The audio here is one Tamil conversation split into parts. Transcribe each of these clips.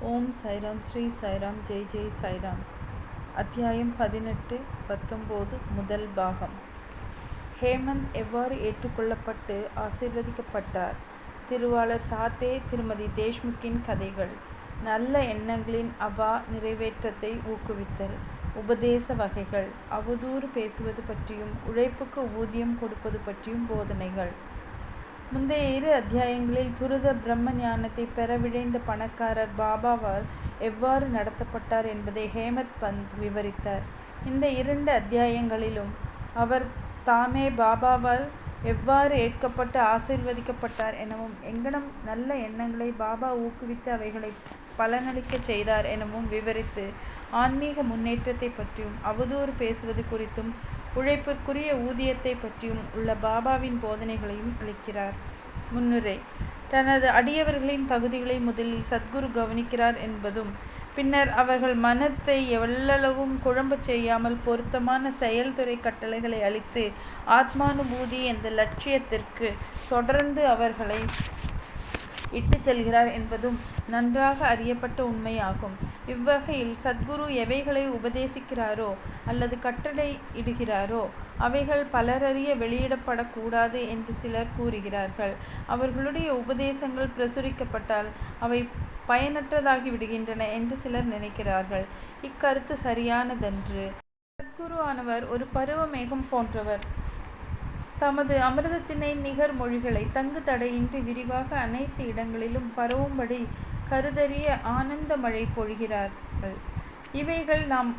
ஓம் சாய்ராம், ஸ்ரீ சாய்ராம், ஜெய் ஜெய் சாய்ராம். அத்தியாயம் 18, 19 முதல் பாகம். ஹேமந்த் எவ்வாறு ஏற்றுக்கொள்ளப்பட்டு ஆசீர்வதிக்கப்பட்டார். திருவாளர் சாத்தே திருமதி தேஷ்முக்கின் கதைகள். நல்ல எண்ணங்களின் நிறைவேற்றத்தை ஊக்குவித்தல். உபதேச வகைகள். அவதூறு பேசுவது பற்றியும் உழைப்புக்கு ஊதியம் கொடுப்பது பற்றியும் போதனைகள். முந்தைய 2 அத்தியாயங்களில் துரித பிரம்ம ஞானத்தை பெற விழைந்த பணக்காரர் பாபாவால் எவ்வாறு நடத்தப்பட்டார் என்பதை ஹேமந்த் பந்த் விவரித்தார். இந்த 2 அத்தியாயங்களிலும் அவர் தாமே பாபாவால் எவ்வாறு ஏற்கப்பட்டு ஆசீர்வதிக்கப்பட்டார் எனவும் எங்கனம் நல்ல எண்ணங்களை பாபா ஊக்குவித்து அவைகளை பலனளிக்க செய்தார் எனவும் விவரித்து ஆன்மீக முன்னேற்றத்தை பற்றியும் அவதூறு பேசுவது குறித்தும் உழைப்பிற்குரிய ஊதியத்தை பற்றியும் உள்ள பாபாவின் போதனைகளையும் அளிக்கிறார். முன்னுரை. தனது அடியவர்களின் தகுதிகளை முதலில் சத்குரு கவனிக்கிறார் என்பதும் பின்னர் அவர்கள் மனத்தை எவ்வளவும் குழம்பச் செய்யாமல் பொருத்தமான செயல்துறை கட்டளைகளை அளித்து ஆத்மானுபூதி என்ற லட்சியத்திற்கு தொடர்ந்து அவர்களை இட்டு செல்கிறார் என்பதும் நன்றாக அறியப்பட்ட உண்மையாகும். இவ்வகையில் சத்குரு எவைகளை உபதேசிக்கிறாரோ அல்லது கட்டளை இடுகிறாரோ அவைகள் பலரறிய வெளியிடப்படக்கூடாது என்று சிலர் கூறுகிறார்கள். அவர்களுடைய உபதேசங்கள் பிரசுரிக்கப்பட்டால் அவை பயனற்றதாகி விடுகின்றன என்று சிலர் நினைக்கிறார்கள். இக்கருத்து சரியானதன்று. சத்குரு ஆனவர் ஒரு பருவ மேகம் போன்றவர். தமது அமிர்தத்தினை நிகர் மொழிகளை தங்கு தடையின்றி விரிவாக அனைத்து இடங்களிலும் பரவும்படி கருதறிய ஆனந்த மழை பொழிகிறார்கள். இவைகள் நாம்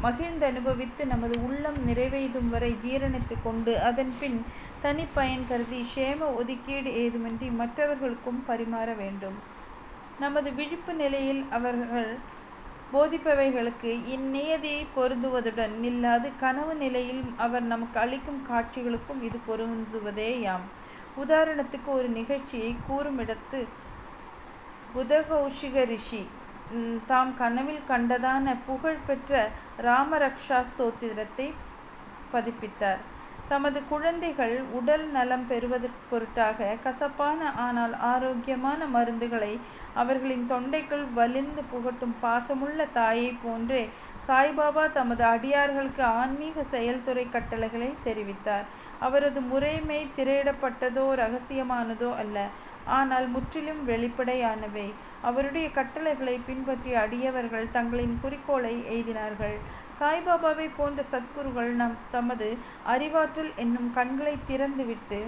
மகிழ்ந்து அனுபவித்து நமது உள்ளம் நிறைவேதும் வரை ஜீரணித்து கொண்டு அதன் பின் தனி பயன் கருதி சேம ஒதுக்கீடு ஏதுமின்றி மற்றவர்களுக்கும் பரிமாற வேண்டும். நமது விழிப்பு நிலையில் அவர்கள் போதிப்பவைகளுக்கு இந்நியதி பொருந்துவதுடன் நில்லாது கனவு நிலையில் அவர் நமக்கு அளிக்கும் காட்சிகளுக்கும் இது பொருந்துவதேயாம். உதாரணத்துக்கு ஒரு நிகழ்ச்சியை கூறுமிடத்து புதகௌஷிக ரிஷி தாம் கனவில் கண்டதான புகழ்பெற்ற ராமரக்ஷா ஸ்தோத்திரத்தை பதிப்பித்தார். தமது குழந்தைகள் உடல் நலம் பெறுவதற்கு பொருட்டாக கசப்பான ஆனால் ஆரோக்கியமான மருந்துகளை அவர்களின் தொண்டைக்குள் வலிந்து புகட்டும் பாசமுள்ள தாயை போன்றே சாய்பாபா தமது அடியார்களுக்கு ஆன்மீக செயல்துறை கட்டளைகளை தெரிவித்தார். அவரது முறைமை திரையிடப்பட்டதோ இரகசியமானதோ அல்ல, ஆனால் முற்றிலும் வெளிப்படையானவை. அவருடைய கட்டளைகளை பின்பற்றிய அடியவர்கள் தங்களின் குறிக்கோளை எய்தினார்கள். சாய்பாபாவை போன்ற சத்குருகள் தமது அறிவாற்றல் என்னும் கண்களை திறந்துவிட்டு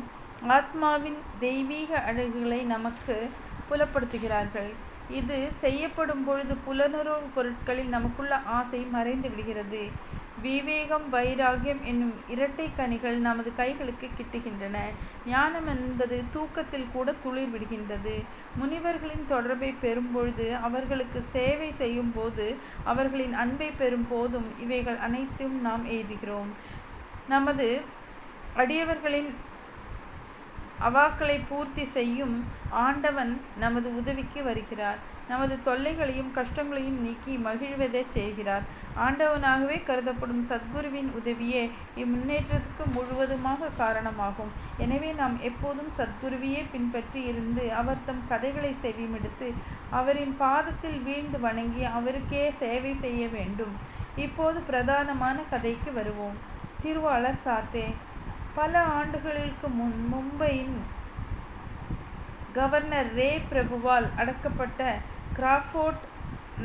ஆத்மாவின் தெய்வீக அழகுகளை நமக்கு புலப்படுத்துகிறார்கள். இது செய்யப்படும் பொழுது புலனுறவு பொருட்களில் நமக்குள்ள ஆசை மறைந்து விடுகிறது. விவேகம், வைராகியம் என்னும் இரட்டை கனிகள் நமது கைகளுக்கு கிட்டுகின்றன. ஞானம் என்பது தூக்கத்தில் கூட துளிர் விடுகின்றது. முனிவர்களின் தொடர்பை பெறும்பொழுது, அவர்களுக்கு சேவை செய்யும் போது, அவர்களின் அன்பை பெறும் போதும் இவைகள் அனைத்தும் நாம் எய்துகிறோம். நமது அடியவர்களின் அவாக்களை பூர்த்தி செய்யும் ஆண்டவன் நமது உதவிக்கு வருகிறார். நமது தொல்லைகளையும் கஷ்டங்களையும் நீக்கி மகிழ்வதை செய்கிறார். ஆண்டவனாகவே கருதப்படும் சத்குருவின் உதவியே இம்முன்னேற்றத்துக்கு முழுவதுமாக காரணமாகும். எனவே நாம் எப்போதும் சத்குருவையே பின்பற்றி இருந்து அவர் தம் கதைகளை செவிமெடுத்து அவரின் பாதத்தில் வீழ்ந்து வணங்கி அவருக்கே சேவை செய்ய வேண்டும். இப்போது பிரதானமான கதைக்கு வருவோம். திருவாளர் சாத்தே. பல ஆண்டுகளுக்கு முன் மும்பையின் கவர்னர் ரே பிரபுவால் அடக்கப்பட்ட கிராஃபோர்ட்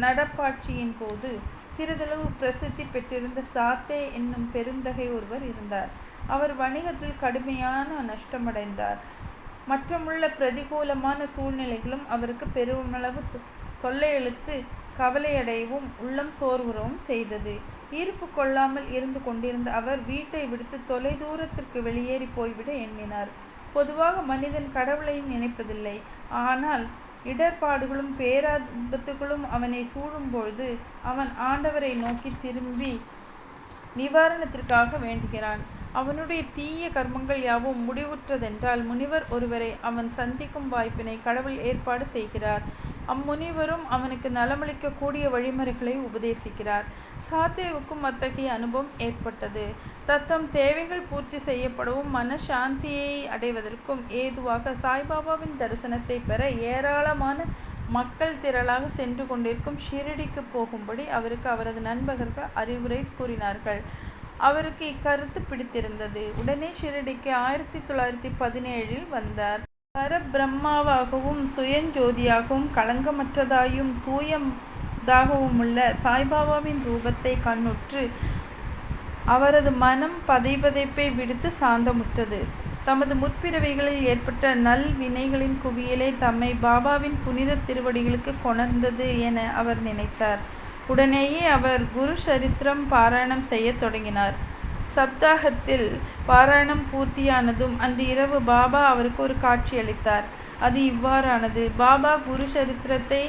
நடப்பாட்சியின் போது சிறிதளவு பிரசித்தி பெற்றிருந்த சாத்தே என்னும் பெருந்தகை ஒருவர் இருந்தார். அவர் வணிகத்தில் கடுமையான நஷ்டமடைந்தார். மற்றமுள்ள பிரதிகூலமான சூழ்நிலைகளும் அவருக்கு பெருமளவு தொல்லையெழுத்து கவலையடையவும் உள்ளம் சோர்வுறவும் செய்தது. ஈர்ப்பு கொள்ளாமல் இருந்து கொண்டிருந்த அவர் வீட்டை விடுத்து தொலை தூரத்திற்கு வெளியேறி போய்விட எண்ணினார். பொதுவாக மனிதன் கடவுளை நினைப்பதில்லை. ஆனால் இடர்பாடுகளும் பேராபத்துகளும் அவனை சூழும் பொழுது அவன் ஆண்டவரை நோக்கி திரும்பி நிவாரணத்திற்காக வேண்டுகிறான். அவனுடைய தீய கர்மங்கள் யாவும் முடிவுற்றதென்றால் முனிவர் ஒருவரை அவன் சந்திக்கும் வாய்ப்பினை கடவுள் ஏற்பாடு செய்கிறார். அம்முனிவரும் அவனுக்கு நலமளிக்கக்கூடிய வழிமுறைகளை உபதேசிக்கிறார். சாத்தேவுக்கும் அத்தகைய அனுபவம் ஏற்பட்டது. தத்தம் தேவைகள் பூர்த்தி செய்யப்படவும் மனசாந்தியை அடைவதற்கும் ஏதுவாக சாய்பாபாவின் தரிசனத்தை பெற ஏராளமான மக்கள் திரளாக சென்று கொண்டிருக்கும் ஷிரடிக்கு போகும்படி அவருக்கு அவரது நண்பர்கள் அறிவுரை கூறினார்கள். அவருக்கு இக்கருத்து பிடித்திருந்தது. உடனே ஷிரடிக்கு 1917 வந்தார். பரபிரம்மாவாகவும் சுயஞ்சோதியாகவும் களங்கமற்றதாயும் தூயதாகவுமுள்ள சாய்பாபாவின் ரூபத்தை கண்ணுற்று அவரது மனம் பதைபதைப்பை விடுத்து சாந்தமுற்றது. தமது முற்பிறவிகளில் ஏற்பட்ட நல் வினைகளின் குவியலே தம்மை பாபாவின் புனித திருவடிகளுக்கு கொணர்ந்தது என அவர் நினைத்தார். உடனேயே அவர் குரு சரித்திரம் பாராயணம் செய்ய தொடங்கினார். சப்தாகத்தில் பாராயணம் பூர்த்தியானதும் அன்று இரவு பாபா அவருக்கு ஒரு காட்சி அளித்தார். அது இவ்வாறானது. பாபா குரு சரித்திரத்தை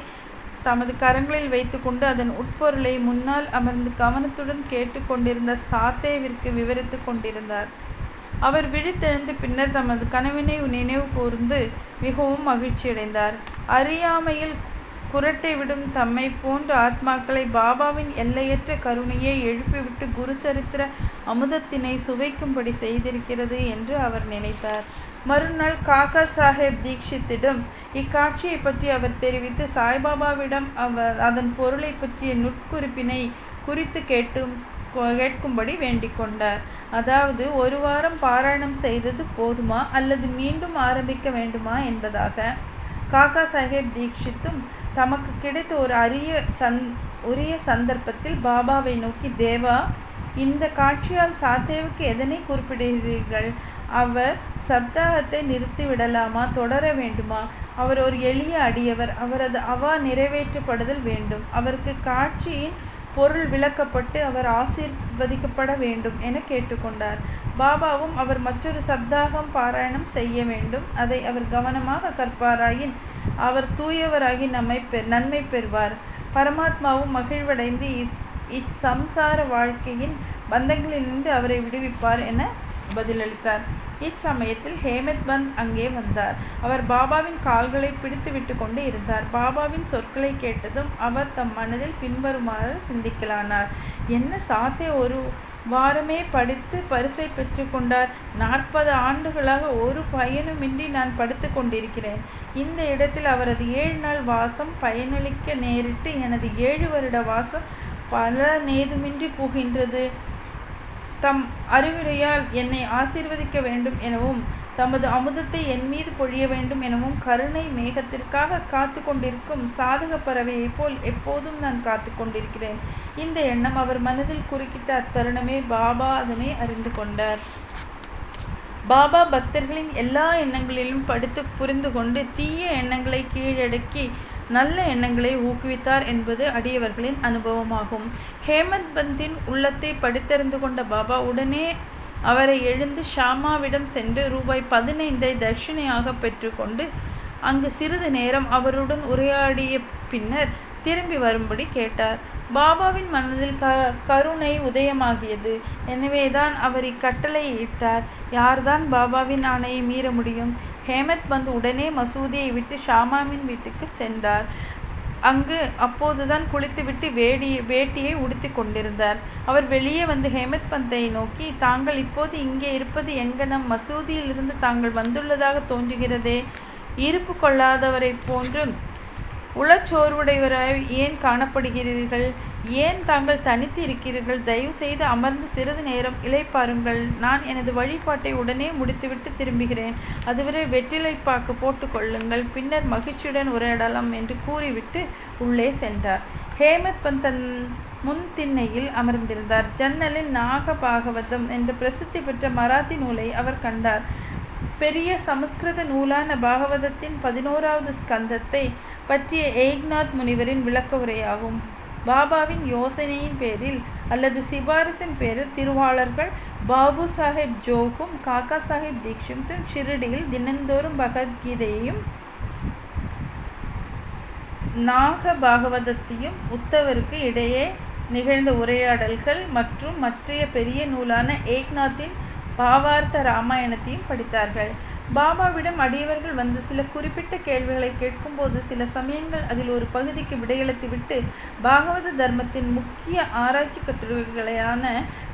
தமது கரங்களில் வைத்துக்கொண்டு அதன் உட்பொருளை முன்னால் அமர்ந்து கவனத்துடன் கேட்டு கொண்டிருந்த சாத்தேவிற்கு விவரித்து கொண்டிருந்தார். அவர் விழித்தெழுந்து பின்னர் தமது கனவினை நினைவு கூர்ந்து மிகவும் மகிழ்ச்சியடைந்தார். அறியாமையில் குரட்டை விடும் தம்மை போன்ற ஆத்மாக்களை பாபாவின் எல்லையற்ற கருணையை எழுப்பிவிட்டு குரு சரித்திர அமுதத்தினை சுவைக்கும்படி செய்திருக்கிறது என்று அவர் நினைத்தார். மறுநாள் காக்கா சாஹேப் தீக்ஷித்திடம் இக்காட்சியை பற்றி அவர் தெரிவித்து சாய்பாபாவிடம் அதன் பொருளை பற்றிய நுட்குறிப்பினை குறித்து கேட்கும்படி வேண்டிக் கொண்டார். அதாவது, ஒரு வாரம் பாராயணம் செய்தது போதுமா அல்லது மீண்டும் ஆரம்பிக்க வேண்டுமா என்பதாக. காக்கா சாஹேப் தீக்ஷித்தும் தமக்கு கிடைத்த ஒரு உரிய சந்தர்ப்பத்தில் பாபாவை நோக்கி, தேவா, இந்த காட்சியால் சாத்தேவுக்கு எதனை குறிப்பிடுகிறீர்கள்? அவர் சப்தாகத்தை நிறுத்திவிடலாமா, தொடர வேண்டுமா? அவர் ஒரு எளிய அடியவர். அவரது அவா நிறைவேற்றப்படுதல் வேண்டும். அவருக்கு காட்சியின் பொருள் விளக்கப்பட்டு அவர் ஆசீர்வதிக்கப்பட வேண்டும் என கேட்டுக்கொண்டார். பாபாவும் அவர் மற்றொரு சப்தாகம் பாராயணம் செய்ய வேண்டும். அதை அவர் கவனமாக கற்பாராயின் அவர் தூயவராகி நன்மை பெறுவார். பரமாத்மாவும் மகிழ்வடைந்து இச்சம்சார வாழ்க்கையின் பந்தங்களிலிருந்து அவரை விடுவிப்பார் என பதிலளித்தார். இச்சமயத்தில் ஹேமத் பந்த் அங்கே வந்தார். அவர் பாபாவின் கால்களை பிடித்து விட்டு கொண்டு இருந்தார். பாபாவின் சொற்களை கேட்டதும் அவர் தம் மனதில் பின்வருமாறு சிந்திக்கலானார். என்ன, சாத்தே ஒரு வாரமே படித்து பரிசை பெற்று கொண்டார். 40 ஆண்டுகளாக ஒரு பயனுமின்றி நான் படுத்து கொண்டிருக்கிறேன். இந்த இடத்தில் அவரது 7 நாள் வாசம் பயனளிக்க நேரிட்டு எனது 7 வருட வாசம் பலனேதுமின்றி போகின்றது. தம் அறிவுரையால் என்னை ஆசீர்வதிக்க வேண்டும் எனவும் தமது அமுதத்தை என் மீது பொழிய வேண்டும் எனவும் கருணை மேகத்திற்காக காத்து கொண்டிருக்கும் சாதக பறவையைப் போல் எப்போதும் நான் காத்து கொண்டிருக்கிறேன். இந்த எண்ணம் அவர் மனதில் குறுக்கிட்ட அத்தருணமே பாபா அதனை அறிந்து கொண்டார். பாபா பக்தர்களின் எல்லா எண்ணங்களிலும் படித்து புரிந்து கொண்டு தீய எண்ணங்களை கீழடக்கி நல்ல எண்ணங்களை ஊக்குவித்தார் என்பது அடியவர்களின் அனுபவமாகும். ஹேமத் பந்தின் உள்ளத்தை படித்தறிந்து கொண்ட பாபா உடனே அவரை எழுந்து ஷாமாவிடம் சென்று ₹15 தட்சிணையாக பெற்றுக்கொண்டு அங்கு சிறிது நேரம் அவருடன் உரையாடிய பின்னர் திரும்பி வரும்படி கேட்டார். பாபாவின் மனதில் கருணை உதயமாகியது. எனவேதான் அவர் இக்கட்டளையை இட்டார். யார்தான் பாபாவின் ஆணையை மீற முடியும்? ஹேமத் பந்த் உடனே மசூதியை விட்டு ஷாமாவின் வீட்டுக்கு சென்றார். அங்கு அப்போதுதான் குளித்துவிட்டு வேட்டியை உடுத்தி கொண்டிருந்தார். அவர் வெளியே வந்து ஹேமத் பந்தை நோக்கி, தாங்கள் இப்போது இங்கே இருப்பது எங்கனம்? மசூதியிலிருந்து தாங்கள் வந்துள்ளதாக தோன்றுகிறதே. இருப்பு கொள்ளாதவரை போன்று உளச்சோர்வுடையவராய் ஏன் காணப்படுகிறீர்கள்? ஏன் தாங்கள் தனித்து இருக்கிறீர்கள்? தயவு செய்து அமர்ந்து சிறிது நேரம் இளைப்பாருங்கள். நான் எனது வழிபாட்டை உடனே முடித்துவிட்டு திரும்புகிறேன். அதுவரை வெற்றிலைப்பாக்கு போட்டுக்கொள்ளுங்கள். பின்னர் மகிழ்ச்சியுடன் உரையாடலாம் என்று கூறிவிட்டு உள்ளே சென்றார். ஹேமத் பந்த் தன் முன் திண்ணையில் அமர்ந்திருந்தார். ஜன்னலில் நாக பாகவதம் என்ற பிரசித்தி பெற்ற மராத்தி நூலை அவர் கண்டார். பெரிய சமஸ்கிருத நூலான பாகவதத்தின் 11வது ஸ்கந்தத்தை பற்றிய ஏக்நாத் முனிவரின் விளக்க உரையாகும். பாபாவின் யோசனையின் பேரில் அல்லது சிபாரிசின் பேரில் திருவாளர்கள் பாபு சாஹேப் ஜோகும் காக்கா சாஹேப் தீக்ஷித்தும் ஷிரடியில் தினந்தோறும் பகவத்கீதையையும் நாக பாகவதத்தையும் உத்தவருக்கு இடையே நிகழ்ந்த உரையாடல்கள் மற்றும் மற்றைய பெரிய நூலான ஏக்நாத்தின் பாவார்த்த ராமாயணத்தையும் படித்தார்கள். பாபாவிடம் அடியவர்கள் வந்து சில குறிப்பிட்ட கேள்விகளை கேட்கும்போது சில சமயங்கள் அதில் ஒரு பகுதிக்கு விடையளித்துவிட்டு பாகவத தர்மத்தின் முக்கிய ஆராய்ச்சி கட்டுரைகளான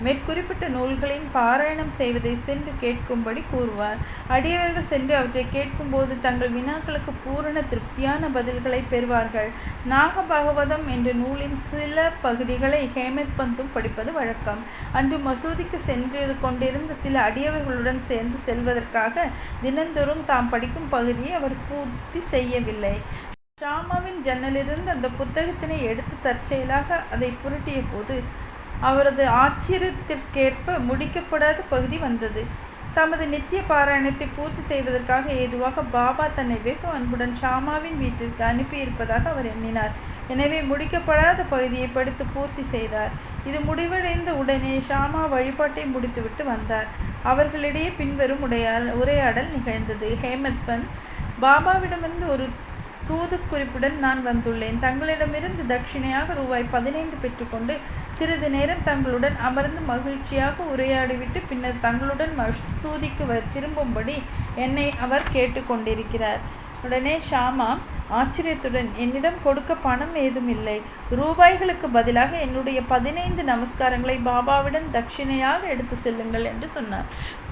மேற்குறிப்பிட்ட நூல்களின் பாராயணம் செய்வதை சென்று கேட்கும்படி கூறுவார். அடியவர்கள் சென்று அவற்றை கேட்கும்போது தங்கள் வினாக்களுக்கு பூரண திருப்தியான பதில்களை பெறுவார்கள். நாகபாகவதம் என்ற நூலின் சில பகுதிகளை ஹேமத் பந்தும் படிப்பது வழக்கம். அன்று மசூதிக்கு சென்று கொண்டிருந்த சில அடியவர்களுடன் சேர்ந்து செல்வதற்காக தினந்தோறும் தாம் படிக்கும் பகுதியை அவர் பூர்த்தி செய்யவில்லை. ஷாமாவின் ஜன்னலிருந்து அந்த புத்தகத்தினை எடுத்து தற்செயலாக அதை புரட்டிய போது அவரது ஆச்சரியத்திற்கேற்ப முடிக்கப்படாத பகுதி வந்தது. தமது நித்திய பாராயணத்தை பூர்த்தி செய்வதற்காக ஏதுவாக பாபா தன்னை வெகு அன்புடன் ஷாமாவின் வீட்டிற்கு அனுப்பியிருப்பதாக அவர் எண்ணினார். எனவே முடிக்கப்படாத பகுதியை படித்து பூர்த்தி செய்தார். இது முடிவடைந்த உடனே ஷாமா வழிபாட்டை முடித்துவிட்டு வந்தார். அவர்களிடையே பின்வரும் உரையாடல் நிகழ்ந்தது. ஹேமத் பந்த், பாபாவிடமிருந்து ஒரு தூது குறிப்புடன் நான் வந்துள்ளேன். தங்களிடமிருந்து தட்சிணையாக ரூபாய் 15 பெற்றுக்கொண்டு சிறிது நேரம் தங்களுடன் அமர்ந்து மகிழ்ச்சியாக உரையாடிவிட்டு பின்னர் தங்களுடன் மசூதிக்கு திரும்பும்படி என்னை அவர் கேட்டுக்கொண்டிருக்கிறார். உடனே ஷாமா ஆச்சரியத்துடன், என்னிடம் கொடுக்க பணம் ஏதும் இல்லை. ரூபாய்களுக்கு பதிலாக என்னுடைய 15 நமஸ்காரங்களை பாபாவிடம் தட்சிணையாக எடுத்து செல்லுங்கள் என்று சொன்னார்.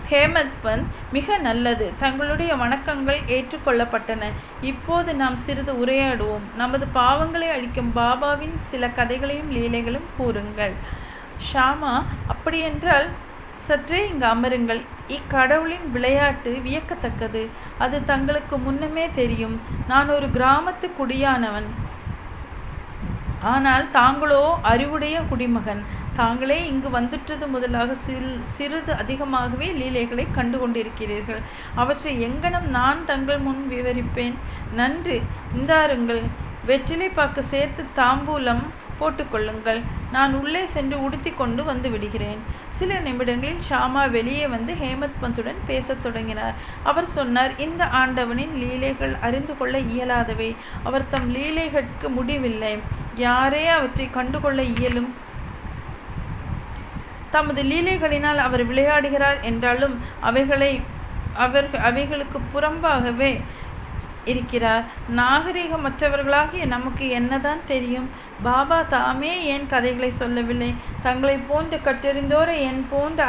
ஹேமத் பந்த், மிக நல்லது, தங்களுடைய வணக்கங்கள் ஏற்றுக்கொள்ளப்பட்டன. இப்போது நாம் சிறிது உரையாடுவோம். நமது பாவங்களை அழிக்கும் பாபாவின் சில கதைகளையும் லீலைகளும் கூறுங்கள். ஷாமா, அப்படியென்றால் சற்றே இங்கு அமருங்கள். இக்கடவுளின் விளையாட்டு வியக்கத்தக்கது. அது தங்களுக்கு முன்னமே தெரியும். நான் ஒரு கிராமத்து குடியானவன். ஆனால் தாங்களோ அறிவுடைய குடிமகன். தாங்களே இங்கு வந்துட்டது முதலாக சிறிது அதிகமாகவே லீலைகளை கண்டு கொண்டிருக்கிறீர்கள். அவற்றை எங்கனம் நான் தங்கள் முன் விவரிப்பேன். நன்று, இந்தாருங்கள், வெற்றிலை பாக்கு சேர்த்து தாம்பூலம் போட்டுக்கொள்ளுங்கள். நான் உள்ளே சென்று உடுத்தி கொண்டு வந்து விடுகிறேன். சில நிமிடங்களில் ஷாமா வெளியே வந்து ஹேமத் பந்துடன் பேசத் தொடங்கினார். அவர் சொன்னார், இந்த ஆண்டவனின் லீலைகள் அறிந்து கொள்ள இயலாதவை. அவர் தம் லீலைகளுக்கு முடிவில்லை. யாரே அவற்றை கண்டுகொள்ள இயலும். தமது லீலைகளினால் அவர் விளையாடுகிறார் என்றாலும் அவைகளுக்கு புறம்பாகவே இருக்கிறார். நாகரிகமற்றவர்களாகிய நமக்கு என்னதான் தெரியும்? பாபா தாமே ஏன் கதைகளை சொல்லவில்லை? தங்களை போன்ற கற்றறிந்தோரை என் போன்ற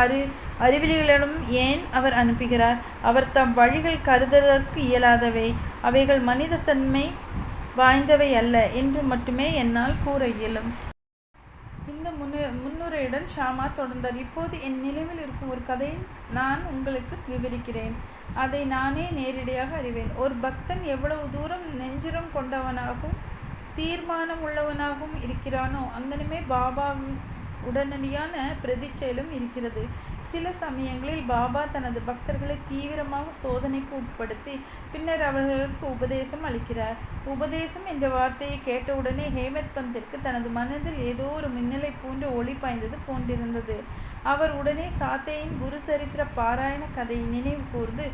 அறிவிலிகளிடம் ஏன் அவர் அனுப்புகிறார்? அவர் தம் வழிகள் கருதுவதற்கு இயலாதவை, அவைகள் மனிதத்தன்மை வாய்ந்தவை அல்ல என்று மட்டுமே என்னால் கூற இயலும். இந்த முன்னுரையுடன் ஷாமா தொடர்ந்தார். இப்போது என் நினைவில் இருக்கும் ஒரு கதையை நான் உங்களுக்கு விவரிக்கிறேன். அதை நானே நேரடியாக அறிவேன். ஒரு பக்தன் எவ்வளவு தூரம் நெஞ்சுரம் கொண்டவனாகவும் தீர்மானம் உள்ளவனாகவும் இருக்கிறானோ அங்கனமே பாபா உடனடியான பிரதிச்செயலும் இருக்கிறது. சில சமயங்களில் பாபா தனது பக்தர்களை தீவிரமாக சோதனைக்கு உட்படுத்தி பின்னர் அவர்களுக்கு உபதேசம் அளிக்கிறார். உபதேசம் என்ற வார்த்தையை கேட்டவுடனே ஹேமத் பந்திற்கு தனது மனதில் ஏதோ ஒரு மின்னலை போன்ற ஒளி பாய்ந்தது போன்றிருந்தது. அவர் உடனே சாத்தையின் குரு சரித்திர பாராயண கதையை நினைவு கூர்ந்து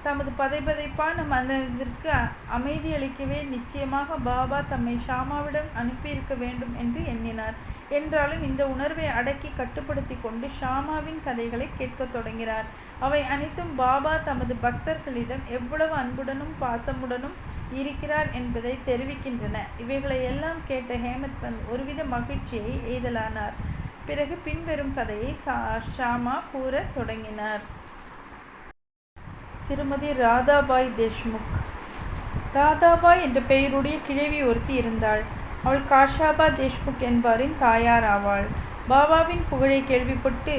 தமது பதைப்பதைப்பான மனதிற்கு அமைதியளிக்கவே நிச்சயமாக பாபா தம்மை ஷாமாவிடம் அனுப்பியிருக்க வேண்டும் என்று எண்ணினார். என்றாலும் இந்த உணர்வை அடக்கி கட்டுப்படுத்தி கொண்டு ஷாமாவின் கதைகளை கேட்கத் தொடங்கினார். அவை அனைத்தும் பாபா தமது பக்தர்களிடம் எவ்வளவு அன்புடனும் பாசமுடனும் இருக்கிறார் என்பதை தெரிவிக்கின்றன. இவைகளை எல்லாம் கேட்ட ஹேமத் பந்த் ஒருவித மகிழ்ச்சியை எய்தலானார். பிறகு பின்வரும் கதையை ஷாமா கூறத் தொடங்கினார். திருமதி ராதாபாய் தேஷ்முக். ராதாபாய் என்ற பெயருடைய கிழவி ஒருத்தி இருந்தாள். அவள் காஷாபா தேஷ்முக் என்பாரின் தாயார் ஆவாள். பாபாவின் புகழை கேள்விப்பட்டு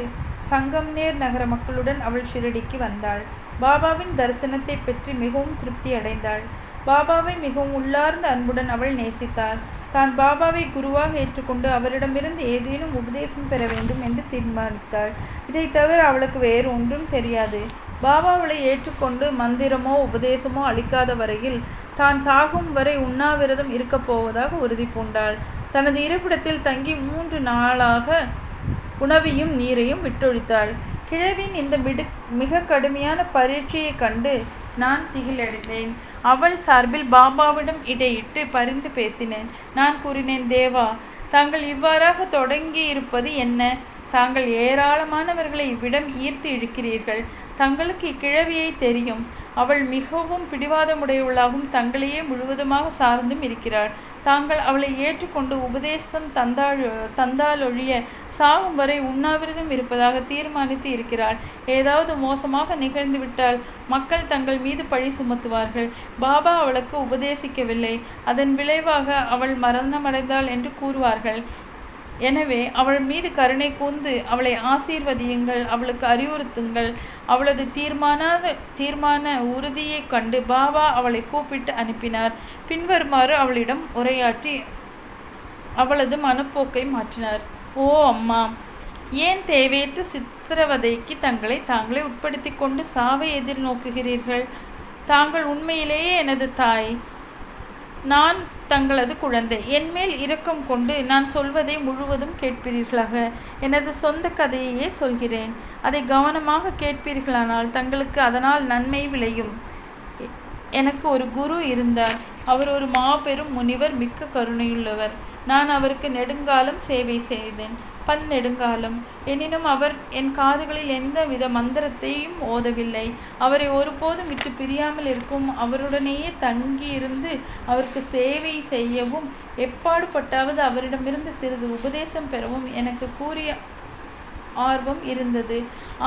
சங்கம்நேர் நகர மக்களுடன் அவள் ஷிரடிக்கு வந்தாள். பாபாவின் தரிசனத்தை பற்றி மிகவும் திருப்தி அடைந்தாள். பாபாவை மிகவும் உள்ளார்ந்த அன்புடன் அவள் நேசித்தாள். தான் பாபாவை குருவாக ஏற்றுக்கொண்டு அவரிடமிருந்து ஏதேனும் உபதேசம் பெற வேண்டும் என்று தீர்மானித்தாள். இதை தவிர அவளுக்கு வேறு ஒன்றும் தெரியாது. பாபா அவளை ஏற்றுக்கொண்டு மந்திரமோ உபதேசமோ அளிக்காத வரையில் தான் சாகும் வரை உண்ணாவிரதம் இருக்கப் போவதாக உறுதி பூண்டாள். தனது இருப்பிடத்தில் தங்கி 3 நாளாக உணவையும் நீரையும் விட்டொழித்தாள். கிழவின் இந்த மிக கடுமையான பரீட்சையை கண்டு நான் திகிலடைந்தேன். அவள் சார்பில் பாபாவிடம் இடையிட்டு பரிந்து பேசினேன். நான் கூறினேன், தேவா, தாங்கள் இவ்வாறாக தொடங்கி இருப்பது என்ன? தாங்கள் ஏராளமானவர்களை இவ்விடம் ஈர்த்து இழுக்கிறீர்கள். தங்களுக்கு இக்கிழவியை தெரியும். அவள் மிகவும் பிடிவாதமுடையவளாகவும் தங்களையே முழுவதுமாக சார்ந்தும் இருக்கிறாள். தாங்கள் அவளை ஏற்றுக்கொண்டு உபதேசம் தந்தாலொழிய சாகும் வரை உண்ணாவிரதம் இருப்பதாக தீர்மானித்து இருக்கிறாள். ஏதாவது மோசமாக நிகழ்ந்துவிட்டால் மக்கள் தங்கள் மீது பழி சுமத்துவார்கள். பாபா அவளுக்கு உபதேசிக்கவில்லை, அதன் விளைவாக அவள் மரணமடைந்தாள் என்று கூறுவார்கள். எனவே அவள் மீது கருணை கூர்ந்து அவளை ஆசீர்வதியுங்கள், அவளுக்கு அறிவுறுத்துங்கள். அவளது தீர்மான உறுதியை கண்டு பாபா அவளை கூப்பிட்டு அனுப்பினார். பின்வருமாறு அவளிடம் உரையாற்றி அவளது மனப்போக்கை மாற்றினார். ஓ அம்மா, ஏன் தேவையற்ற சித்திரவதைக்கு தாங்களே உட்படுத்தி கொண்டு சாவை எதிர்நோக்குகிறீர்கள்? தாங்கள் உண்மையிலேயே எனது தாய், நான் தங்களது குழந்தை. என்மேல் இரக்கம் கொண்டு நான் சொல்வதை முழுவதும் கேட்பீர்களாக. எனது சொந்த கதையையே சொல்கிறேன். அதை கவனமாக கேட்பீர்களானால் தங்களுக்கு அதனால் நன்மை விளையும். எனக்கு ஒரு குரு இருந்தார். அவர் ஒரு மாபெரும் முனிவர், மிக்க கருணையுள்ளவர். நான் அவருக்கு நெடுங்காலம் சேவை செய்தேன், பன்னெடுங்காலம். எனினும் அவர் என் காதுகளில் எந்த வித மந்திரத்தையும் ஓதவில்லை. அவரை ஒருபோதும் விட்டு பிரியாமல் இருக்கும், அவருடனேயே தங்கியிருந்து அவருக்கு சேவை செய்யவும் எப்பாடுபட்டாவது அவரிடமிருந்து சிறிது உபதேசம் பெறவும் எனக்கு கூறிய ஆர்வம் இருந்தது.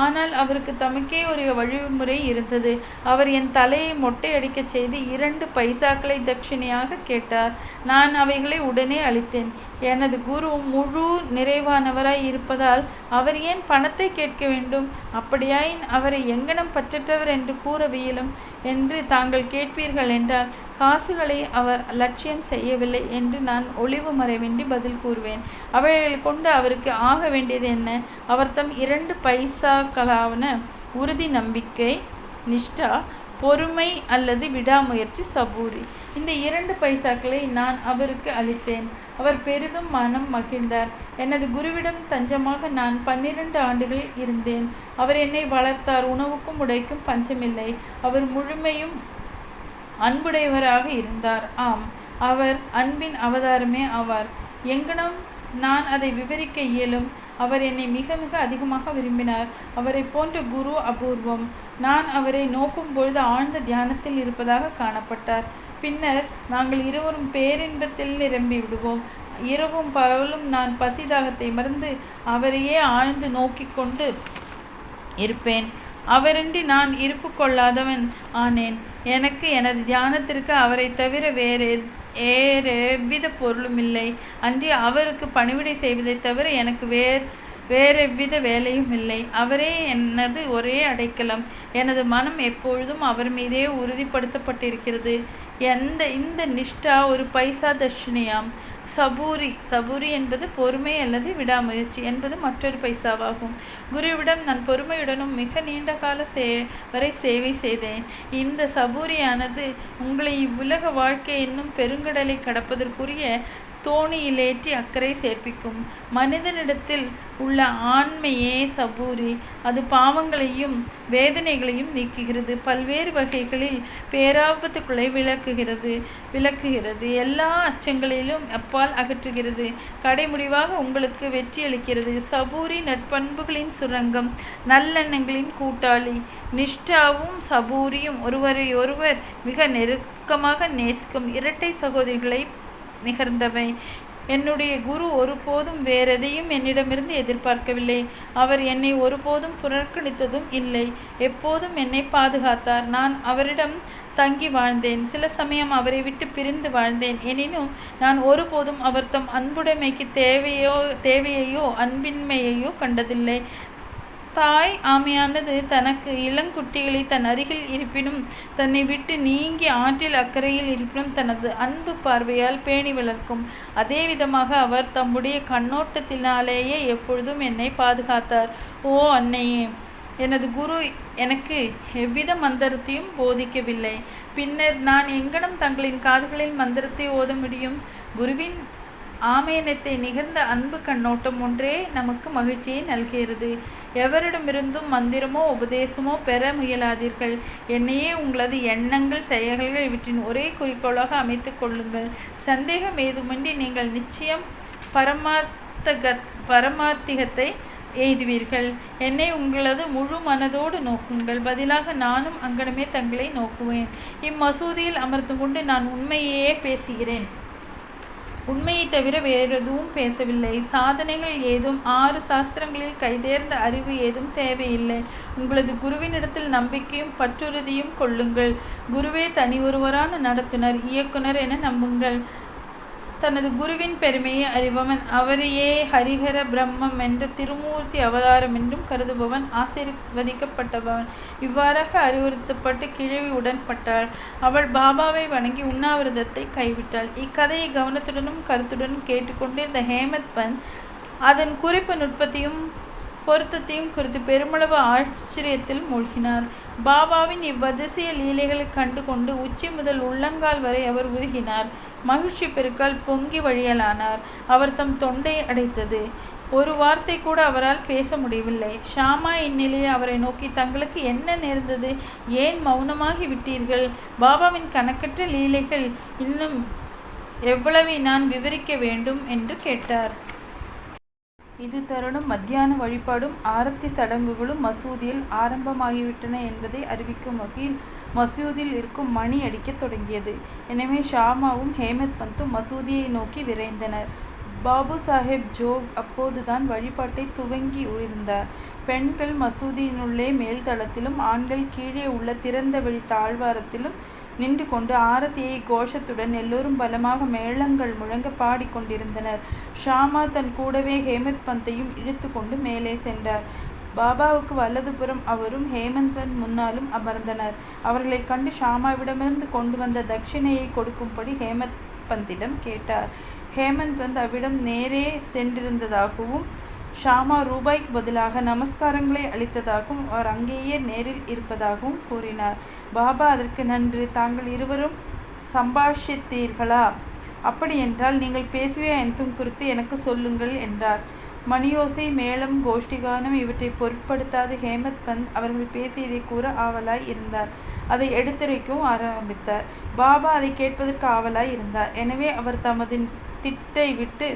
ஆனால் அவருக்கு தமக்கே ஒரு வழிமுறை இருந்தது. அவர் என் தலையை மொட்டை அடிக்கச் செய்து 2 பைசாக்களை தட்சிணையாக கேட்டார். நான் அவைகளை உடனே அளித்தேன். எனது குரு முழு நிறைவானவராய் இருப்பதால் அவர் ஏன் பணத்தை கேட்க வேண்டும்? அப்படியாயின் அவரை எங்கனம் பற்றற்றவர் என்று கூறவியலும் என்று தாங்கள் கேட்பீர்கள் என்றால், காசுகளை அவர் லட்சியம் செய்யவில்லை என்று நான் ஒளிவு மறைவின்றி பதில் கூறுவேன். அவைகளை கொண்டு அவருக்கு ஆக வேண்டியது என்ன? அவர் தம் 2 பைசாக்களான உறுதி, நம்பிக்கை, நிஷ்டா, பொறுமை அல்லது விடாமுயற்சி, சபூரி, இந்த 2 பைசாக்களை நான் அவருக்கு அளித்தேன். அவர் பெரிதும் மனம் மகிழ்ந்தார். எனது குருவிடம் தஞ்சமாக நான் 12 ஆண்டுகள் இருந்தேன். அவர் என்னை வளர்த்தார். உணவுக்கும் உடைக்கும் பஞ்சமில்லை. அவர் முழுமையும் அன்புடையவராக இருந்தார். ஆம், அவர் அன்பின் அவதாரமே ஆவார். எங்கனம் நான் அதை விவரிக்க இயலும்? அவர் என்னை மிக மிக அதிகமாக விரும்பினார். அவரை போன்ற குரு அபூர்வம். நான் அவரை நோக்கும் பொழுது ஆழ்ந்த தியானத்தில் இருப்பதாக காணப்பட்டார். பின்னர் நாங்கள் இருவரும் பேரின்பத்தில் நிரம்பி விடுவோம். இரவும் பகலும் நான் பசிதாகத்தை மறந்து அவரையே ஆழ்ந்து நோக்கி கொண்டு இருப்பேன். அவரின்றி நான் இருப்பு கொள்ளாதவன் ஆனேன். எனக்கு எனது தியானத்திற்கு அவரை தவிர வேறெவ்வித பொருளும் இல்லை. அன்றி அவருக்கு பணிவிடை செய்வதை தவிர எனக்கு வேறெவ்வித வேலையும் இல்லை. அவரே எனது ஒரே அடைக்கலம். எனது மனம் எப்பொழுதும் அவர் மீதே உறுதிப்படுத்தப்பட்டிருக்கிறது. இந்த நிஷ்டா ஒரு பைசா தட்சிணையாம். சபூரி என்பது பொறுமை அல்லது விடாமுயற்சி என்பது மற்றொரு பைசாவாகும். குருவிடம் நான் பொறுமையுடனும் மிக நீண்ட கால வரை சேவை செய்தேன். இந்த சபூரியானது உங்களை இவ்வுலக வாழ்க்கை என்னும் பெருங்கடலை கடப்பதற்குரிய தோணியிலேற்றி அக்கறை சேர்ப்பிக்கும். மனிதனிடத்தில் உள்ள ஆண்மையே சபூரி. அது பாவங்களையும் வேதனைகளையும் நீக்குகிறது. பல்வேறு வகைகளில் பேராபத்துக்களை விளக்குகிறது. எல்லா அச்சங்களிலும் அப்பால் அகற்றுகிறது. கடைமுடிவாக உங்களுக்கு வெற்றியளிக்கிறது. சபூரி நட்பண்புகளின் சுரங்கம், நல்லெண்ணங்களின் கூட்டாளி. நிஷ்டாவும் சபூரியும் ஒருவரையொருவர் மிக நெருக்கமாக நேசிக்கும் இரட்டை சகோதரிகளை நிகழ்ந்தவை. என்னுடைய குரு ஒருபோதும் வேறெதையும் என்னிடமிருந்து எதிர்பார்க்கவில்லை. அவர் என்னை ஒருபோதும் புறக்கணித்ததும் இல்லை. எப்போதும் என்னை பாதுகாத்தார். நான் அவரிடம் தங்கி வாழ்ந்தேன். சில சமயம் அவரை விட்டு பிரிந்து வாழ்ந்தேன். எனினும் நான் ஒருபோதும் அவர் தம் அன்புடைமைக்கு தேவையையோ அன்பின்மையையோ கண்டதில்லை. தாய் ஆமையானது தனக்கு இளங்குட்டிகளை தன் அருகில் இருப்பினும் தன்னை விட்டு நீங்கி ஆற்றில் அக்கறையில் இருப்பினும் தனது அன்பு பார்வையால் பேணி வளர்க்கும். அதே விதமாக அவர் தம்முடைய கண்ணோட்டத்தினாலேயே எப்பொழுதும் என்னை பாதுகாத்தார். ஓ அன்னையே, எனது குரு எனக்கு எவ்வித மந்திரத்தையும் போதிக்கவில்லை. பின்னர் நான் எங்கனம் தங்களின் காதுகளில் மந்திரத்தை ஓத முடியும்? குருவின் ஆமேனத்தை நிகழ்ந்த அன்பு கண்ணோட்டம் ஒன்றே நமக்கு மகிழ்ச்சியை நல்கிறது. எவரிடமிருந்தும் மந்திரமோ உபதேசமோ பெற முயலாதீர்கள். என்னையே உங்களது எண்ணங்கள், செயல்கள் இவற்றின் ஒரே குறிக்கோளாக அமைத்து கொள்ளுங்கள். சந்தேகம் ஏதுமின்றி நீங்கள் நிச்சயம் பரமார்த்திகத்தை எய்துவீர்கள். என்னை உங்களது முழு மனதோடு நோக்குங்கள். பதிலாக நானும் அங்கனமே தங்களை நோக்குவேன். இம்மசூதியில் அமர்ந்து கொண்டு நான் உண்மையே பேசுகிறேன். உண்மையை தவிர வேறெதுவும் பேசவில்லை. சாதனைகள் ஏதும் 6 சாஸ்திரங்களில் கைதேர்ந்த அறிவு ஏதும் தேவையில்லை. உங்களது குருவினிடத்தில் நம்பிக்கையும் பற்றுறுதியும் கொள்ளுங்கள். குருவே தனி ஒருவரான நடத்துனர், இயக்குனர் என நம்புங்கள். தனது குருவின் பெருமையை அறிபவன், அவரையே ஹரிஹர பிரம்மம் என்ற திருமூர்த்தி அவதாரம் என்றும் கருதுபவன் ஆசீர்வதிக்கப்பட்டவன். இவ்வாறாக அறிவுறுத்தப்பட்டு கிழவி உடன்பட்டாள். அவள் பாபாவை வணங்கி உண்ணாவிரதத்தை கைவிட்டாள். இக்கதையை கவனத்துடனும் கருத்துடனும் கேட்டுக்கொண்டிருந்த ஹேமத் பந்த் அதன் குறிப்பு நுட்பத்தையும் பொருத்தத்தையும் குறித்து பெருமளவு ஆச்சரியத்தில் மூழ்கினார். பாபாவின் இவ்வதிசய லீலைகளை கண்டு கொண்டு உச்சி முதல் உள்ளங்கால் வரை அவர் உருகினார். மகிழ்ச்சி பெருக்கால் பொங்கி வழியலானார். அவர் தம் தொண்டையை அடைத்தது. ஒரு வார்த்தை கூட அவரால் பேச முடியவில்லை. ஷாமா இந்நிலையில் அவரை நோக்கி, தங்களுக்கு என்ன நேர்ந்தது? ஏன் மௌனமாகி விட்டீர்கள்? பாபாவின் கணக்கற்ற லீலைகள் இன்னும் எவ்வளவை நான் விவரிக்க வேண்டும் என்று கேட்டார். இது தருணம் மத்தியான வழிபாடும் ஆரத்தி சடங்குகளும் மசூதியில் ஆரம்பமாகிவிட்டன என்பதை அறிவிக்கும் வகையில் மசூதியில் இருக்கும் மணி அடிக்கத் தொடங்கியது. எனவே ஷாமாவும் ஹேமத் பந்தும் மசூதியை நோக்கி விரைந்தனர். பாபு சாஹேப் ஜோக் அப்போதுதான் வழிபாட்டை துவங்கி இருந்தார். பெண்கள் மசூதியினுள்ளே மேல்தளத்திலும் ஆண்கள் கீழே உள்ள திறந்த வெளி தாழ்வாரத்திலும் நின்று கொண்டு ஆரத்தியை கோஷத்துடன் எல்லோரும் பலமாக மேளங்கள் முழங்க பாடிக்கொண்டிருந்தனர். ஷாமா தன் கூடவே ஹேமத் பந்தையும் இழுத்து கொண்டு மேலே சென்றார். பாபாவுக்கு வலதுபுறம் அவரும் ஹேமந்த் பந்த் முன்னாலும் அமர்ந்தனர். அவர்களை கண்டு ஷாமாவிடமிருந்து கொண்டு வந்த தட்சிணையை கொடுக்கும்படி ஹேமத் பந்திடம் கேட்டார். ஹேமந்த் பந்த் அவ்விடம் நேரே சென்றிருந்ததாகவும் ஷாமா ரூபாய்க்கு பதிலாக நமஸ்காரங்களை அளித்ததாகவும் அவர் அங்கேயே நேரில் இருப்பதாகவும் கூறினார். பாபா அதற்கு நன்று. தாங்கள் இருவரும் சம்பாஷித்தீர்களா? அப்படியென்றால் நீங்கள் பேசிய அனைத்தும் குறித்து எனக்கு சொல்லுங்கள் என்றார். மணியோசை, மேளம், கோஷ்டிகானம் இவற்றை பொருட்படுத்தாத ஹேமத் பந்த் அவர்கள் பேசியதை கூற ஆவலாய் இருந்தார். அதை எடுத்துரைக்கவும் ஆரம்பித்தார். பாபா அதை கேட்பதற்கு ஆவலாய் இருந்தார். எனவே அவர் தமது திட்டை விட்டு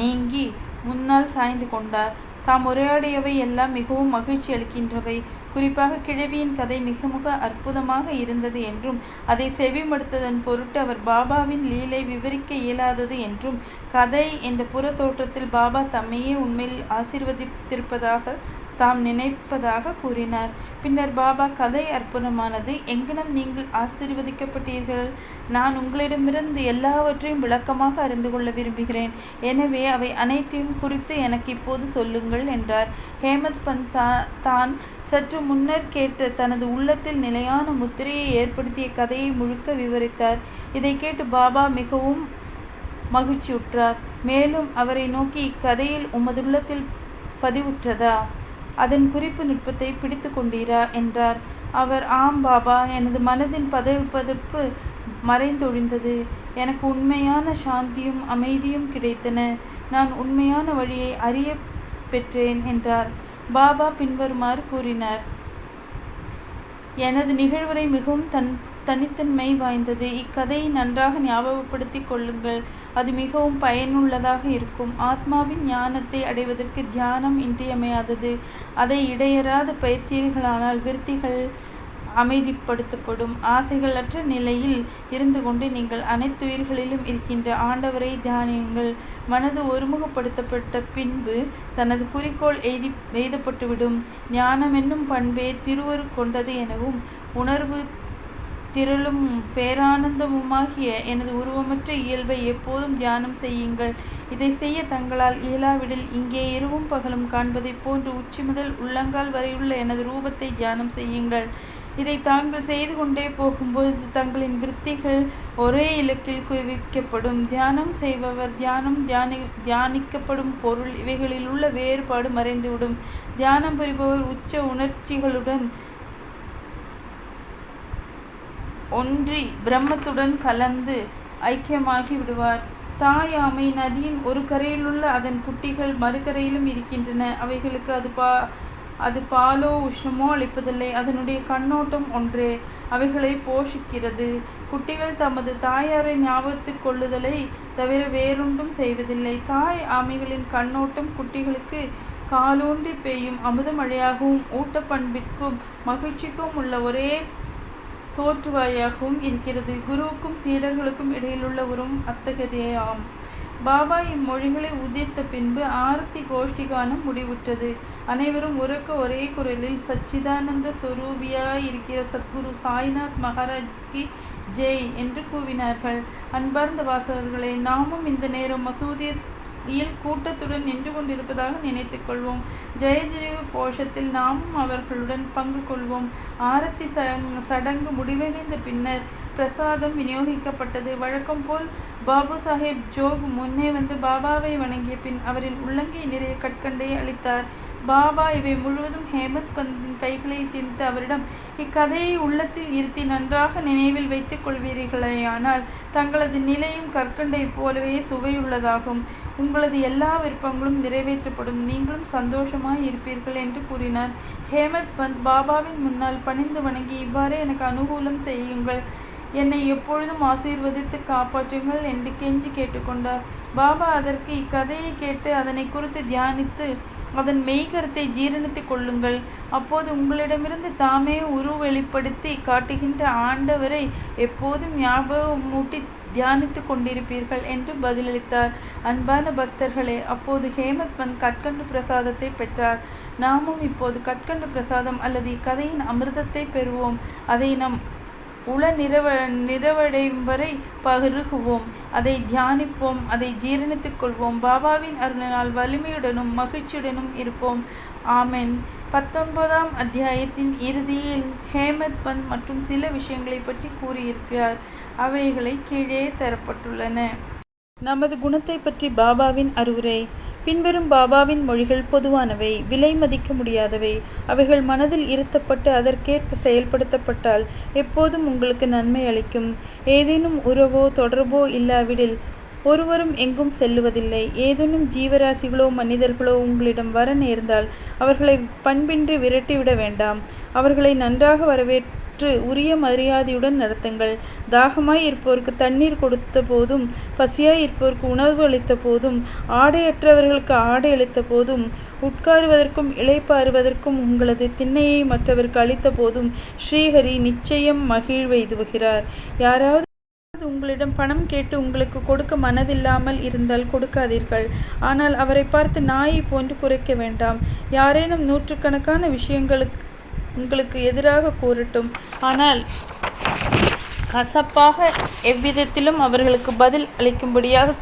நீங்கி முன்னால் சாய்ந்து கொண்டார். தாம் உரையாடியவை எல்லாம் மிகவும் மகிழ்ச்சி அளிக்கின்றவை. குறிப்பாக கிழவியின் கதை மிக அற்புதமாக இருந்தது என்றும் அதை செவிமடுத்ததன் பொருட்டு அவர் பாபாவின் லீலை விவரிக்க இயலாதது என்றும் கதை என்ற புற தோற்றத்தில் பாபா தம்மையே உண்மையில் ஆசீர்வதித்திருப்பதாக தாம் நினைப்பதாக கூறினார். பின்னர் பாபா, கதை அற்புதமானது. எங்கனம் நீங்கள் ஆசீர்வதிக்கப்பட்டீர்கள்? நான் உங்களிடமிருந்து எல்லாவற்றையும் விளக்கமாக அறிந்து கொள்ள விரும்புகிறேன். எனவே அவை அனைத்தையும் குறித்து எனக்கு இப்போது சொல்லுங்கள் என்றார். ஹேமத் பந்த் தான் சற்று முன்னர் கேட்ட தனது உள்ளத்தில் நிலையான முத்திரையை ஏற்படுத்திய கதையை முழுக்க விவரித்தார். இதை கேட்டு பாபா மிகவும் மகிழ்ச்சியுற்றார். மேலும் அவரை நோக்கி, இக்கதையில் உமதுள்ளத்தில் பதிவுற்றதா? அதன் குறிப்பு நுட்பத்தை பிடித்து கொண்டீரா என்றார். அவர், ஆம் பாபா, எனது மனதின் பதவிப்பதப்பு மறைந்தொழிந்தது. எனக்கு உண்மையான சாந்தியும் அமைதியும் கிடைத்தன. நான் உண்மையான வழியை அறிய பெற்றேன் என்றார். பாபா பின்வருமாறு கூறினார். எனது நிகழ்வுரை மிகவும் தனித்தன்மை வாய்ந்தது. இக்கதையை நன்றாக ஞாபகப்படுத்தி கொள்ளுங்கள். அது மிகவும் பயனுள்ளதாக இருக்கும். ஆத்மாவின் ஞானத்தை அடைவதற்கு தியானம் இன்றியமையாதது. அதை இடையறாத பயிற்சிகளானால் விருத்திகள் அமைதிப்படுத்தப்படும். ஆசைகள் அற்ற நிலையில் இருந்து கொண்டு நீங்கள் அனைத்துயிர்களிலும் இருக்கின்ற ஆண்டவரை தியானியுங்கள். மனது ஒருமுகப்படுத்தப்பட்ட பின்பு தனது குறிக்கோள் எய்தப்பட்டுவிடும். ஞானம் என்னும் பண்பே திருவரு கொண்டது எனவும் உணர்வு திரளும் பேரானந்தமுமாகிய எனது உருவமற்ற இயல்பை எப்போதும் தியானம் செய்யுங்கள். இதை செய்ய தங்களால் இயலாவிடில் இங்கே இரவும் பகலும் காண்பதைப் போன்று உச்சி முதல் உள்ளங்கால் வரையுள்ள எனது ரூபத்தை தியானம் செய்யுங்கள். இதை தாங்கள் செய்து கொண்டே போகும்போது தங்களின் விருத்திகள் ஒரே இலக்கில் குவிக்கப்படும். தியானம் செய்பவர் தியானிக்கப்படும் பொருள் இவைகளிலுள்ள வேறுபாடு மறைந்துவிடும். தியானம் புரிபவர் உச்ச உணர்ச்சிகளுடன் ஒன்றி பிரம்மத்துடன் கலந்து ஐக்கியமாகி விடுவார். தாயாமை நதியின் ஒரு கரையிலுள்ள அதன் குட்டிகள் மறுகரையிலும் இருக்கின்றன. அவைகளுக்கு அது பாலோ உஷ்ணமோ அளிப்பதில்லை. அதனுடைய கண்ணோட்டம் ஒன்றே அவைகளை போஷிக்கிறது. குட்டிகள் தமது தாயாரை ஞாபகத்துக் கொள்ளுதலை தவிர வேறொன்றும் செய்வதில்லை. தாய் ஆமைகளின் கண்ணோட்டம் குட்டிகளுக்கு காலூன்றி பெய்யும் அமுத மழையாகவும் ஊட்டப்பண்பிற்கும் மகிழ்ச்சிக்கும் உள்ள ஒரே தோற்றுவாயாகவும் இருக்கிறது. குருவுக்கும் சீடர்களுக்கும் இடையிலுள்ள உறவும் அத்தகையதேயாம். பாபா இம்மொழிகளை உதிர்த்த பின்பு ஆரத்தி கோஷ்டி கானம் முடிவுற்றது. அனைவரும் உரக்க ஒரே குரலில் சச்சிதானந்த சொரூபியாயிருக்கிற சத்குரு சாய்நாத் மகாராஜ்கி ஜெய் என்று கூவினார்கள். அன்பார்ந்த வாசகர்களே, நாமும் இந்த நேரம் மசூதியில் கூட்டத்துடன் நின்று கொண்டிருப்பதாக நினைத்துக் கொள்வோம். ஜெயஜீவ கோஷத்தில் நாமும் அவர்களுடன் பங்கு கொள்வோம். ஆரத்தி சடங்கு முடிவடைந்த பின்னர் பிரசாதம் விநியோகிக்கப்பட்டது. வழக்கம் போல் பாபு சாஹேப் ஜோக் முன்னே வந்து பாபாவை வணங்கிய பின் அவரின் உள்ளங்கை நிறைய கற்கண்டையை அளித்தார். பாபா இவை முழுவதும் ஹேமத் பந்தின் கைகளில் திணித்து அவரிடம், இக்கதையை உள்ளத்தில் இருத்தி நன்றாக நினைவில் வைத்துக் கொள்வீர்களேயானால் தங்களது நிலையும் கற்கண்டை போலவே சுவையுள்ளதாகும். உங்களது எல்லா விருப்பங்களும் நிறைவேற்றப்படும். நீங்களும் சந்தோஷமாய் இருப்பீர்கள் என்று கூறினார். ஹேமத் பந்த் பாபாவின் முன்னால் பணிந்து வணங்கி, இவ்வாறே எனக்கு அனுகூலம் செய்யுங்கள், என்னை எப்பொழுதும் ஆசீர்வதித்து காப்பாற்றுங்கள் என்று கெஞ்சி கேட்டுக்கொண்டார். பாபா அதற்கு, இக்கதையை கேட்டு அதனை குறித்து தியானித்து அதன் மெய்கருத்தை ஜீரணித்து கொள்ளுங்கள். அப்போது உங்களிடமிருந்து தாமே உருவெளிப்படுத்தி காட்டுகின்ற ஆண்டவரை எப்போதும் ஞாபகமூட்டி தியானித்து கொண்டிருப்பீர்கள் என்று பதிலளித்தார். அன்பான பக்தர்களே, அப்போது ஹேமத் பந்த் கற்கண்டு பிரசாதத்தை பெற்றார். நாமும் இப்போது கற்கண்டு பிரசாதம் அல்லது இக்கதையின் அமிர்தத்தை பெறுவோம். அதை நம் நிறைவடையும் வரை பருகுவோம், அதை தியானிப்போம், அதை ஜீரணித்துக் கொள்வோம். பாபாவின் அருளினால் வலிமையுடனும் மகிழ்ச்சியுடனும் இருப்போம். ஆமென். 19ஆம் அத்தியாயத்தின் இறுதியில் ஹேமத் பந்த் மற்றும் சில விஷயங்களை பற்றி கூறியிருக்கிறார். அவைகளை கீழே தரப்பட்டுள்ளன. நமது குணத்தை பற்றி பாபாவின் அறிவுரை. பின்வரும் பாபாவின் மொழிகள் பொதுவானவை, விலை மதிக்க முடியாதவை. அவைகள் மனதில் இருத்தப்பட்டு அதற்கேற்ப செயல்படுத்தப்பட்டால் எப்போதும் உங்களுக்கு நன்மை அளிக்கும். ஏதேனும் உறவோ தொடர்போ இல்லாவிடில் ஒருவரும் எங்கும் செல்லுவதில்லை. ஏதேனும் ஜீவராசிகளோ மனிதர்களோ உங்களிடம் வர நேர்ந்தால் அவர்களை பண்பின்றி விரட்டிவிட வேண்டாம். அவர்களை நன்றாக வரவேற்று உரிய மரியாதையுடன் நடத்துங்கள். தாகமாய் இருப்போருக்கு தண்ணீர் கொடுத்த போதும், பசியாய் இருப்போருக்கு உணவு அளித்த போதும், ஆடையற்றவர்களுக்கு ஆடை அளித்த போதும், உட்காருவதற்கும் இளைப்பாறுவதற்கும் உங்களது திண்ணையை மற்றவருக்கு அளித்த போதும் ஸ்ரீஹரி நிச்சயம் மகிழ்வெய்துகிறார். யாராவது உங்களிடம் பணம் கேட்டு உங்களுக்கு கொடுக்க மனதில்லாமல் இருந்தால் கொடுக்காதீர்கள். ஆனால் அவரை பார்த்து நாயை போன்று குறைக்க வேண்டாம். யாரேனும் நூற்றுக்கணக்கான உங்களுக்கு எதிராக கூறட்டும், ஆனால் கசப்பாக எவ்விதத்திலும் அவர்களுக்கு பதில் அளிக்கும்படியாக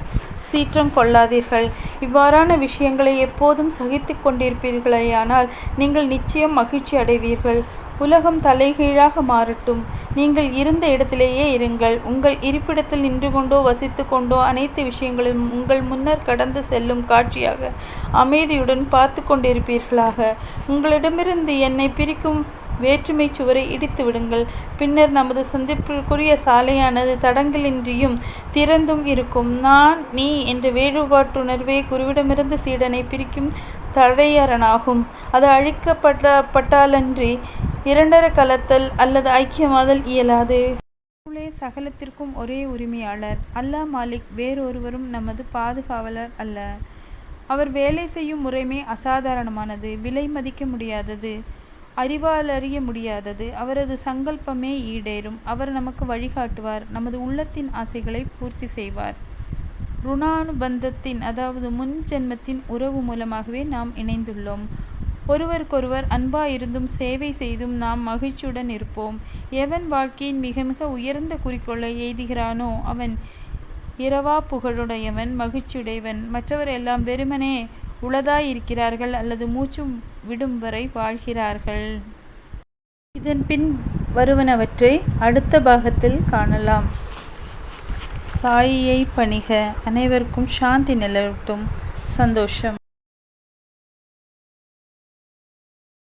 சீற்றம் கொள்ளாதீர்கள். இவ்வாறான விஷயங்களை எப்போதும் சகித்து கொண்டிருப்பீர்களேயானால் நீங்கள் நிச்சயம் மகிழ்ச்சி அடைவீர்கள். உலகம் தலைகீழாக மாறட்டும், நீங்கள் இருந்த இடத்திலேயே இருங்கள். உங்கள் இருப்பிடத்தில் நின்று கொண்டோ வசித்து கொண்டோ அனைத்து விஷயங்களும் உங்கள் முன்னர் கடந்து செல்லும் காட்சியாக அமைதியுடன் பார்த்து கொண்டிருப்பீர்களாக. உங்களிடமிருந்து என்னை பிரிக்கும் வேற்றுமை சுவரை இடித்து விடுங்கள். பின்னர் நமது சந்திப்பிற்குரிய சாலையானது தடங்கலின்றியும் திறந்தும் இருக்கும். நான் நீ என்ற வேறுபாட்டுணர்வே குருவிடமிருந்து சீடனை பிரிக்கும் தடையரணாகும். அது அழிக்கப்பட்டாலன்றி இரண்டர கலத்தல் அல்லது ஐக்கியமாதல் இயலாது. கடவுளே சகலத்திற்கும் ஒரே உரிமையாளர். அல்லாஹ் மாலிக், வேறொருவரும் நமது பாதுகாவலர் அல்ல. அவர் வேலை செய்யும் முறைமை அசாதாரணமானது, விலை மதிக்க முடியாதது, அறிவாலறிய முடியாதது. அவரது சங்கல்பமே ஈடேறும். அவர் நமக்கு வழிகாட்டுவார், நமது உள்ளத்தின் ஆசைகளை பூர்த்தி செய்வார். ருணானுபந்தத்தின் அதாவது முன் ஜென்மத்தின் உறவு மூலமாகவே நாம் இணைந்துள்ளோம். ஒருவருக்கொருவர் அன்பாயிருந்தும் சேவை செய்தும் நாம் மகிழ்ச்சியுடன் இருப்போம். எவன் வாழ்க்கையின் மிக மிக உயர்ந்த குறிக்கோளை எய்துகிறானோ அவன் இரவா புகழுடையவன், மகிழ்ச்சியுடையவன். மற்றவர் எல்லாம் வெறுமனே உளதாயிருக்கிறார்கள் அல்லது மூச்சு விடும் வரை வாழ்கிறார்கள். இதன் பின் வருவனவற்றை அடுத்த பாகத்தில் காணலாம். சாயியை பணிக. அனைவருக்கும் சாந்தி நிலவட்டும். சந்தோஷம்.